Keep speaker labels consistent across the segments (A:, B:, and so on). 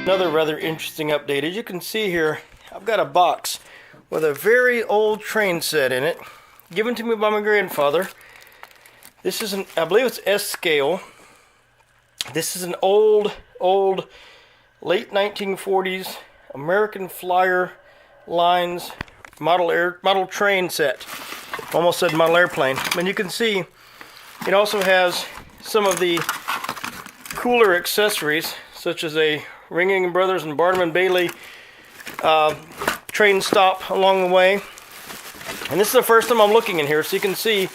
A: Another rather interesting update. As you can see here, I've got a box with a very old train set in it, given to me by my grandfather. This is I believe it's S scale. This is an old late 1940s American Flyer Lines model train set. Almost said model airplane. And you can see it also has some of the cooler accessories, such as a Ringing Brothers and Barnum & Bailey train stop along the way. And this is the first time I'm looking in here, so you can see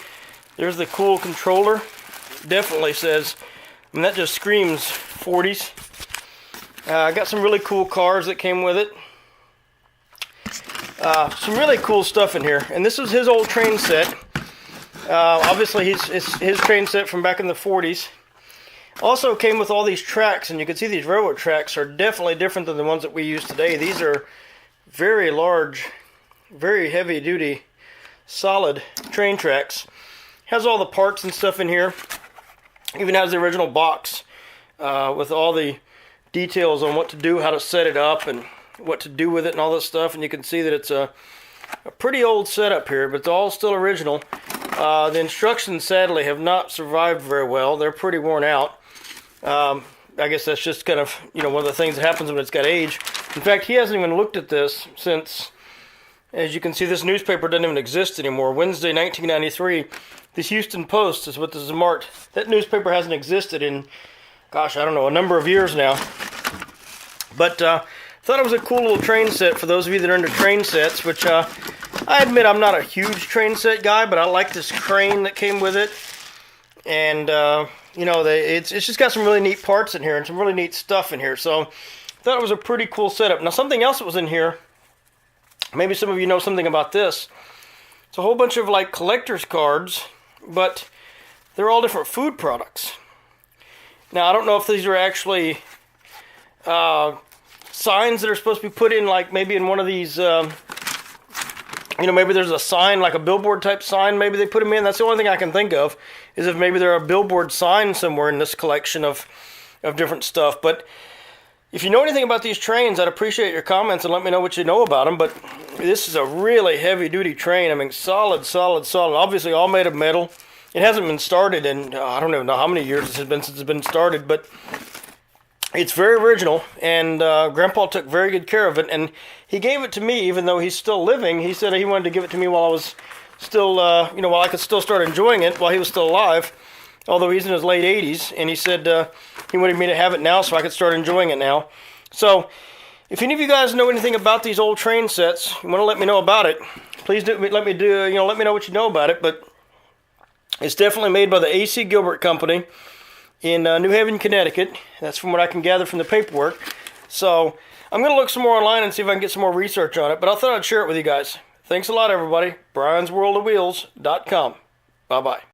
A: there's the cool controller. Definitely says, I mean, that just screams 40s. I got some really cool cars that came with it. Some really cool stuff in here. And this is his old train set. Obviously, his train set from back in the 40s. Also came with all these tracks, and you can see these railroad tracks are definitely different than the ones that we use today. These are very large, very heavy duty, solid train tracks. Has all the parts and stuff in here. Even has the original box with all the details on what to do, how to set it up, and what to do with it and all this stuff. And you can see that it's a pretty old setup here, but it's all still original. The instructions sadly have not survived very well. They're pretty worn out. I guess that's just kind of, one of the things that happens when it's got age. In fact, he hasn't even looked at this since, as you can see, this newspaper doesn't even exist anymore. Wednesday, 1993, this Houston Post is what this is marked. That newspaper hasn't existed in, gosh, I don't know, a number of years now. But thought it was a cool little train set for those of you that are into train sets, which I admit I'm not a huge train set guy, but I like this crane that came with it. And, it's just got some really neat parts in here and some really neat stuff in here. So, thought it was a pretty cool setup. Now, something else that was in here, maybe some of you know something about this. It's a whole bunch of, like, collector's cards, but they're all different food products. Now, I don't know if these are actually signs that are supposed to be put in, like, maybe in one of these, maybe there's a sign, like a billboard type sign, maybe they put them in. That's the only thing I can think of, is if maybe there are a billboard sign somewhere in this collection of different stuff. But if you know anything about these trains, I'd appreciate your comments and let me know what you know about them. But this is a really heavy duty train. I mean, solid. Obviously all made of metal. It hasn't been started in, I don't even know how many years it has been since it's been started, but it's very original, and Grandpa took very good care of it, and he gave it to me even though he's still living. He said he wanted to give it to me while I was still, while I could still start enjoying it while he was still alive, although he's in his late 80s, and he said he wanted me to have it now so I could start enjoying it now. So, if any of you guys know anything about these old train sets, you want to let me know about it, please let me know what you know about it. But it's definitely made by the A.C. Gilbert Company in New Haven, Connecticut. That's from what I can gather from the paperwork. So, I'm going to look some more online and see if I can get some more research on it, but I thought I'd share it with you guys. Thanks a lot, everybody. BriansWorldOfWheels.com. Bye-bye.